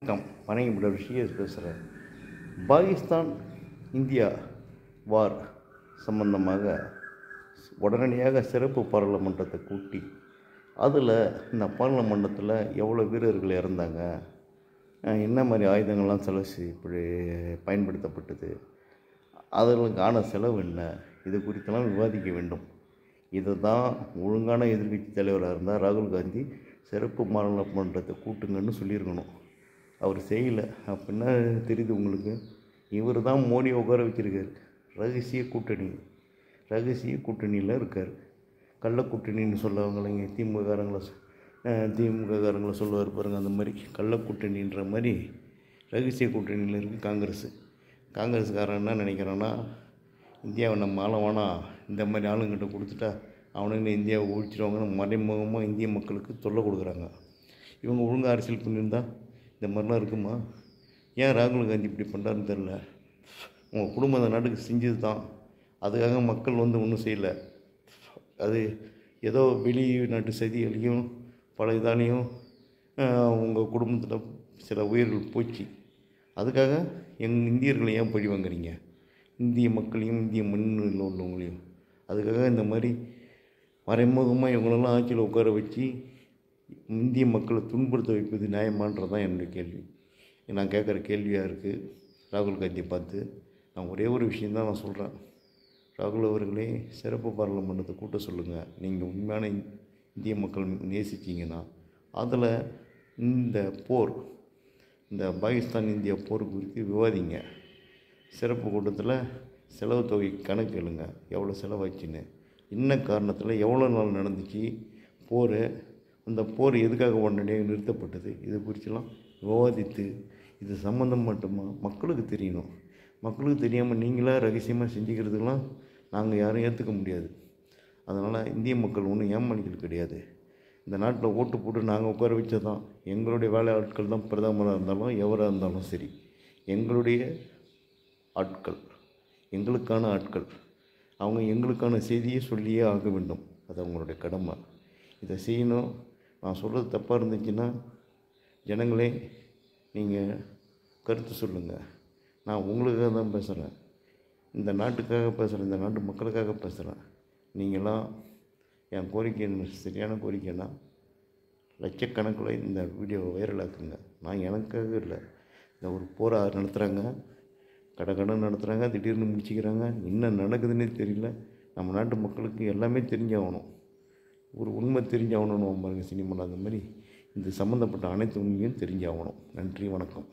வணக்கம் ரிஷிகேஷ் பேசுகிறேன். பாகிஸ்தான் இந்தியா வார் சம்பந்தமாக உடனடியாக சிறப்பு பாராளுமன்றத்தை கூட்டி அதில் இந்த பாராளுமன்றத்தில் எவ்வளோ வீரர்கள் இறந்தாங்க, என்ன மாதிரி ஆயுதங்கள்லாம் இப்படி பயன்படுத்தப்பட்டது, அதற்கான செலவு என்ன, இது குறித்தெல்லாம் விவாதிக்க வேண்டும். இதை தான் ஒழுங்கான எதிர்க்கட்சி தலைவராக இருந்தால் ராகுல் காந்தி சிறப்பு பாராளுமன்றத்தை கூட்டுங்கன்னு சொல்லியிருக்கணும். அவர் செய்யலை. அப்படின்னா தெரியுது உங்களுக்கு, இவர் தான் மோடியை உட்கார வச்சுருக்கார். ரகசிய கூட்டணியில் இருக்கார். கள்ள கூட்டணின்னு சொல்லுவாங்களேங்க, திமுககாரங்களை சொல்லுவார் பாருங்கள், அந்த மாதிரி கள்ள கூட்டணின்ற மாதிரி ரகசிய கூட்டணியில் இருக்குது காங்கிரஸ்காரன் என்ன நினைக்கிறான்னா, இந்தியாவை நம்ம ஆளவானா இந்த மாதிரி ஆளுங்கிட்ட கொடுத்துட்டா அவனுங்க இந்தியாவை ஒழிச்சிடுவாங்கன்னு மறைமுகமாக இந்திய மக்களுக்கு தொல்லை கொடுக்குறாங்க. இவங்க ஒழுங்காக அரசியல் பண்ணியிருந்தால் இந்த மாதிரிலாம் இருக்குமா? ஏன் ராகுல் காந்தி இப்படி பண்ணுறாருன்னு தெரில. உங்கள் குடும்பம் அந்த நாட்டுக்கு செஞ்சது தான், அதுக்காக மக்கள் ஒன்றும் செய்யலை. அது ஏதோ வெளிநாட்டு செய்திகளையும் பல இதாலையும் உங்கள் குடும்பத்தில் சில உயிர்கள் போச்சு. அதுக்காக இந்தியர்களை ஏன் பழி வாங்குறீங்க? இந்திய மக்களையும் இந்திய மண்ணில் உள்ளவங்களையும். அதுக்காக இந்த மாதிரி மறைமுகமாக இவங்களெல்லாம் ஆட்சியில் உட்கார வச்சு இந்திய மக்களை துன்புறுத்த வைப்பது நியாயமானது தான் என்னுடைய கேள்வி. நான் கேட்குற கேள்வியாக இருக்குது ராகுல் காந்தியை பார்த்து. நான் ஒரே ஒரு விஷயந்தான் நான் சொல்கிறேன். ராகுல் அவர்களே, சிறப்பு பாராளுமன்றத்தை கூட்ட சொல்லுங்கள். நீங்கள் உண்மையான இந்திய மக்கள் நேசிச்சிங்கன்னா அதில் இந்த போர், இந்த பாகிஸ்தான் இந்தியா போர் குறித்து விவாதிங்க. சிறப்பு கூட்டத்தில் செலவு தொகை கணக்கு எழுங்க, எவ்வளோ செலவாச்சுன்னு, என்ன காரணத்தில் எவ்வளோ நாள் நடந்துச்சு போர், அந்த போர் எதுக்காக உடனடியாக நிறுத்தப்பட்டது, இது குறித்தெல்லாம் விவாதித்து இது சம்மந்தம் மட்டுமா மக்களுக்கு தெரியணும். மக்களுக்கு தெரியாமல் நீங்களாக ரகசியமாக செஞ்சுக்கிறதுக்கெலாம் நாங்கள் யாரும் ஏற்றுக்க முடியாது. அதனால் இந்திய மக்கள் ஒன்றும் ஏமாளிகள் கிடையாது. இந்த நாட்டில் ஓட்டு போட்டு நாங்கள் உட்கார வச்சது தான். எங்களுடைய வேலை ஆட்கள் தான் பிரதமராக இருந்தாலும் எவராக இருந்தாலும் சரி, எங்களுடைய ஆட்கள், எங்களுக்கான ஆட்கள். அவங்க எங்களுக்கான செய்தியை சொல்லியே ஆக வேண்டும். அது அவங்களுடைய கடமை. இதை செய்யணும். நான் சொல்கிறது தப்பாக இருந்துச்சுன்னா ஜனங்களே நீங்கள் கருத்து சொல்லுங்கள். நான் உங்களுக்காக தான் பேசுகிறேன், இந்த நாட்டுக்காக பேசுகிறேன், இந்த நாட்டு மக்களுக்காக பேசுகிறேன். நீங்களாம் என் கோரிக்கை சரியான கோரிக்கைன்னா லட்சக்கணக்கில் இந்த வீடியோவை வைரலாக்குங்க. நான் எனக்காக இல்லை, இந்த ஒரு போரை நடத்துகிறாங்க, கடை நடத்துகிறாங்க, திடீர்னு முடிச்சுக்கிறாங்க, என்ன நடக்குதுன்னே தெரியல. நம்ம நாட்டு மக்களுக்கு எல்லாமே தெரிஞ்சாகணும். ஒரு உண்மை தெரிஞ்சாகணும். பாருங்கள், சினிமாவில் அந்த மாதிரி இந்த சம்மந்தப்பட்ட அனைத்து உண்மையும் தெரிஞ்சாகணும். நன்றி, வணக்கம்.